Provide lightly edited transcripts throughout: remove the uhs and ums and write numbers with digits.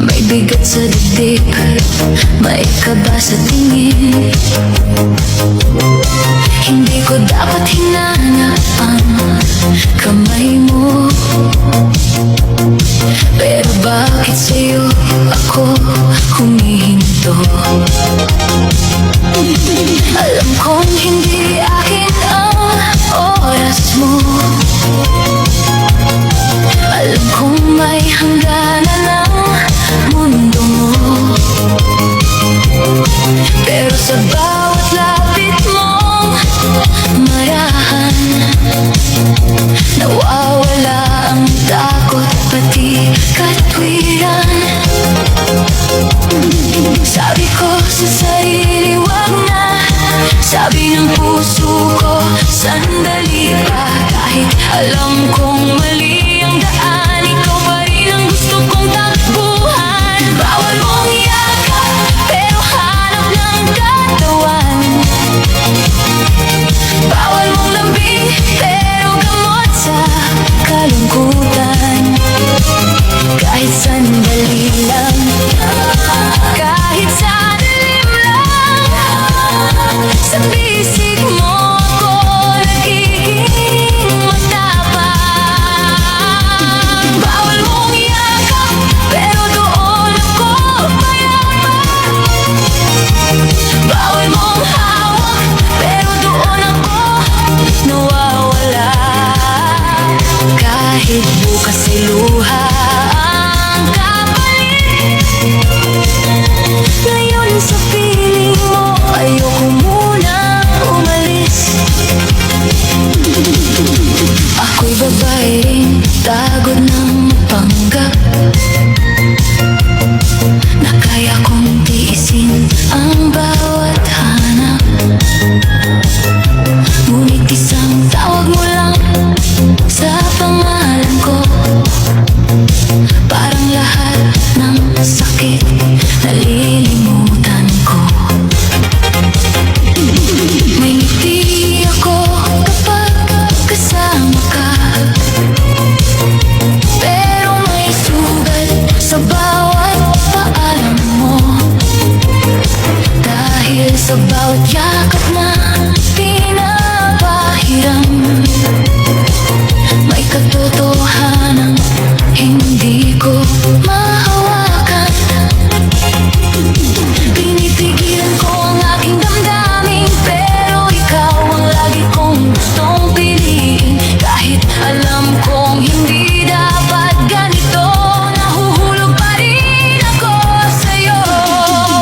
May bigat sa dibdib, may kaba sa tingin. Hindi ko dapat hinanap ang kamay mo, pero bakit sa'yo ako humihinto? Alam kong hindi akin ang oras mo, alam kong may hangganan ang mundo mo, pero sa bawat lapit mong marahan, nawawala ang takot pati katwiran. Sabi ko sa sarili wag na, sabi ng puso ko sandali pa. Kahit alam kong mali ang daan, ikaw pa rin ang gusto kong takbuhan. Bawal mong yakap pero hanap ng katawan, bawal mong lambing pero gamot sa kalungkutan. Kahit sandali lang, kahit sa dilim lang, sa bisig mo ako nagiging matapang. Bawal mong yakap pero doon ako payapa, bawal mong hawak pero doon ako nawawala. Kahit bukas ay luha ang kapalit, ngayon sa piling mo ayoko munang umalis. Ako'y babae rin, tagod ng panggap, na kaya kong tiisin ang bawat hanap. Ngunit isang tawag mo lang sa pangalan ko, parang lahat ng sakit nalilimutan ko. May ngiti ako kapag kasama ka, pero may sugal sa bawat paalam mo. Dahil sa bawat yakap na pinapahiram, may katotohanan hindi ko mahawakan. Pinipigilan ko ang aking damdamin, pero ikaw ang lagi kong gustong piliin. Kahit alam kong hindi dapat ganito, nahuhulog pa rin ako sa'yo.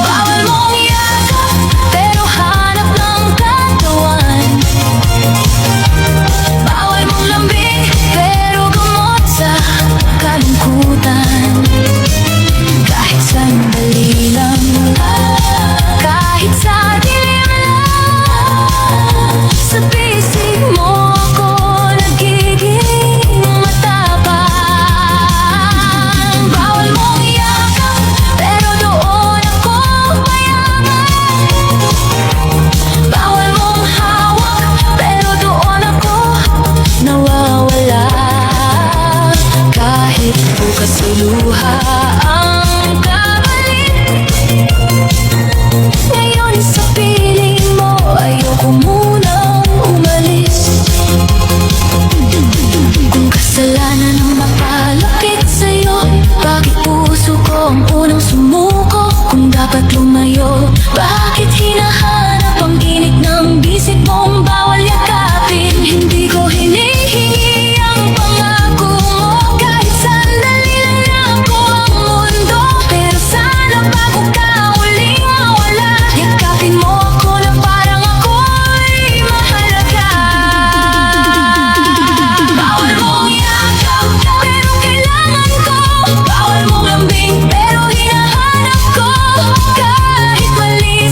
Bawal mong yakap pero hanap ng katawan, bawal mong lambing pero gamot sa kalungkutan. Kahit sandali lang, kahit sa dilim lang, sa bisig mo ako nagiging matapang. Bawal mong yakap pero doon ako payaman, bawal mong hawak pero doon ako nawawala. Kahit bukas ay luha ang kapalit, ngayon sa piling mo ayoko munang umalis. Kung kasalanan ang mapalapit sa'yo, bakit puso ko ang unang sumuko? Kung dapat lumayo, bakit hinahanap ang ginig ng bisig mong bawal yakapin? Hindi ko hinihingi ang pangako mo, kahit sandali lang ako ang mundo, pero sana bago ka uling mawala, yakapin mo ako na parang ako'y mahalaga. Bawal mong yakap pero kailangan ko, bawal mong lambing pero hinahanap ko. Kahit mali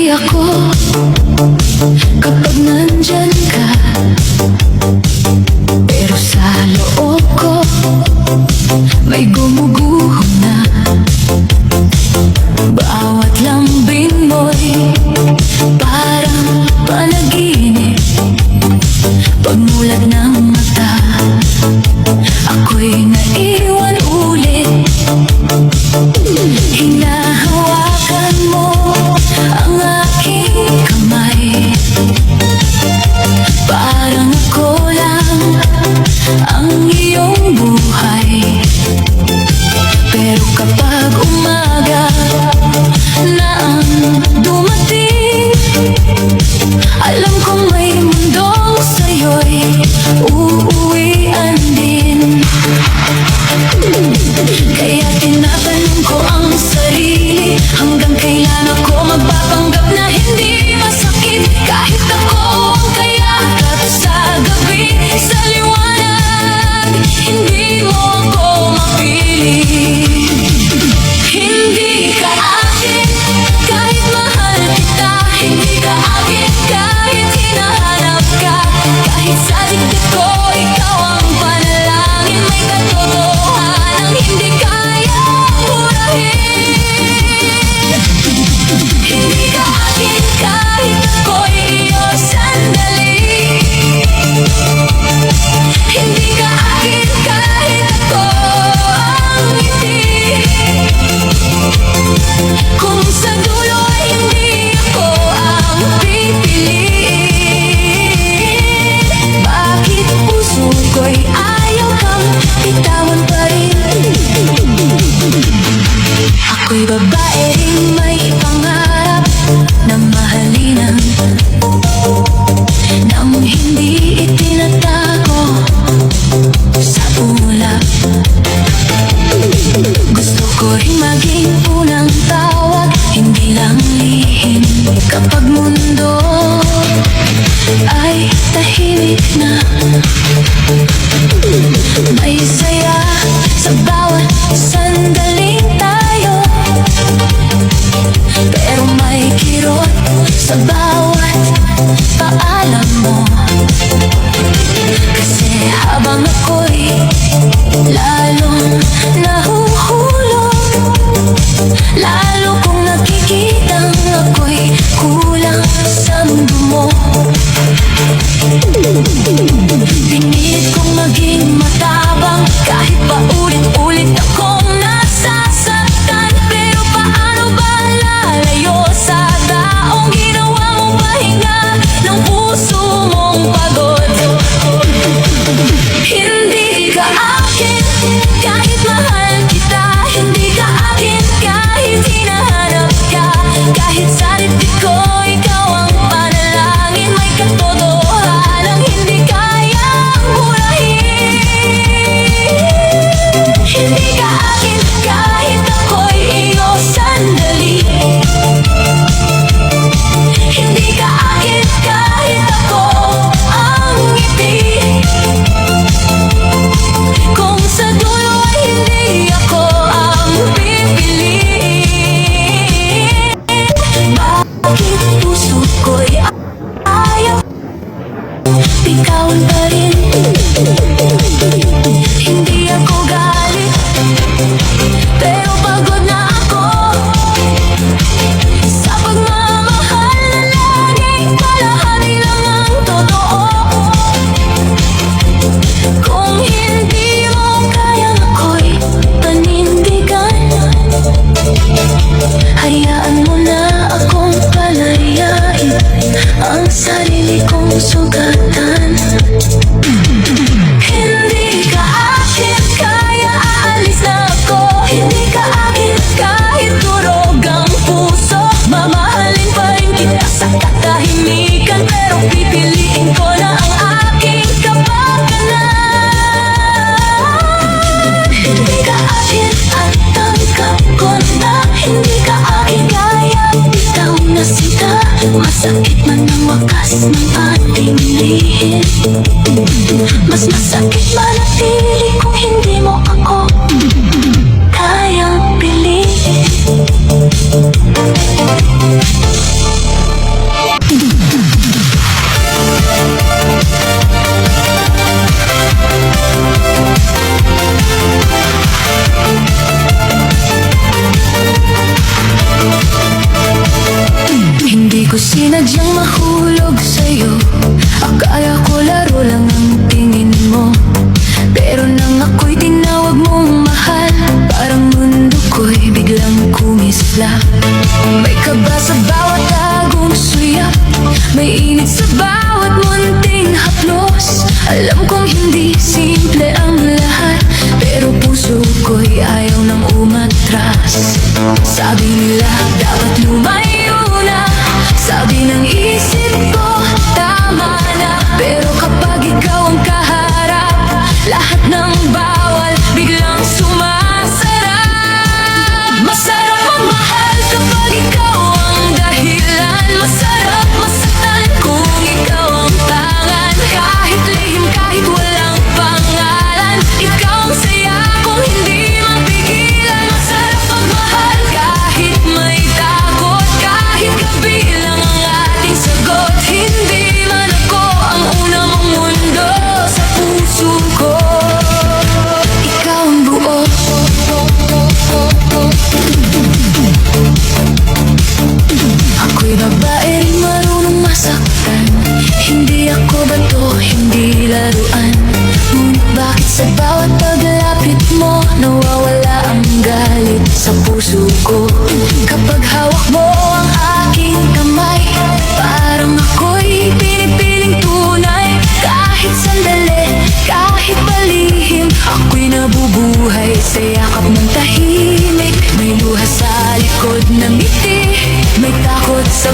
hindi ako kapag nandyan ka. Pero sa loob ko may gumuguho na. Bawat lambing mo'y parang panaginip. Pagmulat ng mata, ako'y naiwan ulit. Hinahawakan mo ang aking kamay, parang ako lang ang iyong buhay. Pero kapag umaga na ang dumating, alam kong may mundong sa'yo'y uuwian din. Kaya tinatanong ko ang sarili, hanggang kailan ako magpapanggap na hindi masakit? Kahit ako ang kayakap sa gabi, sa liwanag, hindi mo ako mapili. Hindi ka akin kahit mahal kita, hindi ka akin kahit hinahanap ka. Kahit sa dibdib ko ikaw ang panalangin, may katotohanang hindi kayang burahin. Hindi ka akin kahit ako'y iyo sandali. Hindi ka akin kahit ako ang ngiti. Kung sa dulo ay hindi ako ang pipiliin, bakit puso ko'y ayaw kang bitawan pa rin? Ako'y babae rin may pangarap na mahalinan, nang hindi itinatago sa ulap. Gusto ko rin maging unang tawag, hindi lang lihim. Kapag mundo ay tahimik na, may saya sa bawat sandaling tayo. Pero may kirot sa bawat paalam mo. Kasi habang ako'y lalong nahuhulog, lalo kong nakikitang ako'y kulang sa mundo mo. Pinili kong maging matapang kahit pa ulit-ulit akong nasasaktan. Pero paano ba lalayo sa taong ginawa mong pahinga ng puso mong pagod? Hindi ka akin kahit mahal kita, hindi ka akin kahit hinahanap ka. Kahit sa dibdib ko ikaw ang panalangin, may katotohanang hindi kayang burahin. Hindi ka akin kahit ako'y iyo sandali. Hindi ka akin kahit ako ang ngiti. Kung sa dulo ay hindi ako ang pipiliin, bakit puso ko'y ayaw bitawan pa rin? Hindi ako galit, pero pagod na ako sa pagmamahal na laging kalahati lang ang totoo. Kung hindi mo kayang ako'y panindigan, hayaan mo na akong palayain ang sarili kong sugatan. Hindi ka akin kaya aalis na ako. Hindi ka akin kahit durog ang puso, mamahalin pa rin kita sa katahimikan. Pero pipiliin ko na ang aking kapakanan. Hindi ka akin at tanggap ko na hindi ka akin kaya bitaw na sinta. Masakit man ang wakas ng ating lihim, mas masakit manatili kung hindi mo ako kayang piliin. ko sinadyang mahulog sa'yo. Akala ko laro lang ang tingin mo, pero nang ako'y tinawag mong mahal, parang mundo ko'y biglang kumislap. May kaba sa bawat tagong suya, may init sa bawat munting haplos. Alam kong hindi simple ang lahat, pero puso ko'y ayaw nang umatras. Sabi nila dapat lumayo na, sabi ng isip ko tama na. Pero kapag ikaw ang kaharap, lahat ng bawal biglang sumasarap. Masarap magmahal kapag ikaw ang dahilan, masarap masaktan kung ikaw ang tangan. Kahit lihim, kahit walang pangalan, ikaw ang saya kung hindi mapigilan. Masarap magmahal kahit may takot, kahit kabilang ang ating sagot. Hindi man ako ang una mong mundo sa puso ko, ikaw ang buo. Ako'y babae rin marunong masaktan, hindi ako bato, hindi laruan. Ngunit bakit sa bawat paglapit mo, nawawala ang galit sa puso ko? Kapag hawak mo ang aking kamay, parang ako'y pinipiling tunay. Kahit sandali, kahit palihim, ako'y nabubuhay sa yakap ng tahimik. May luha sa likod ng ngiti, may takot sa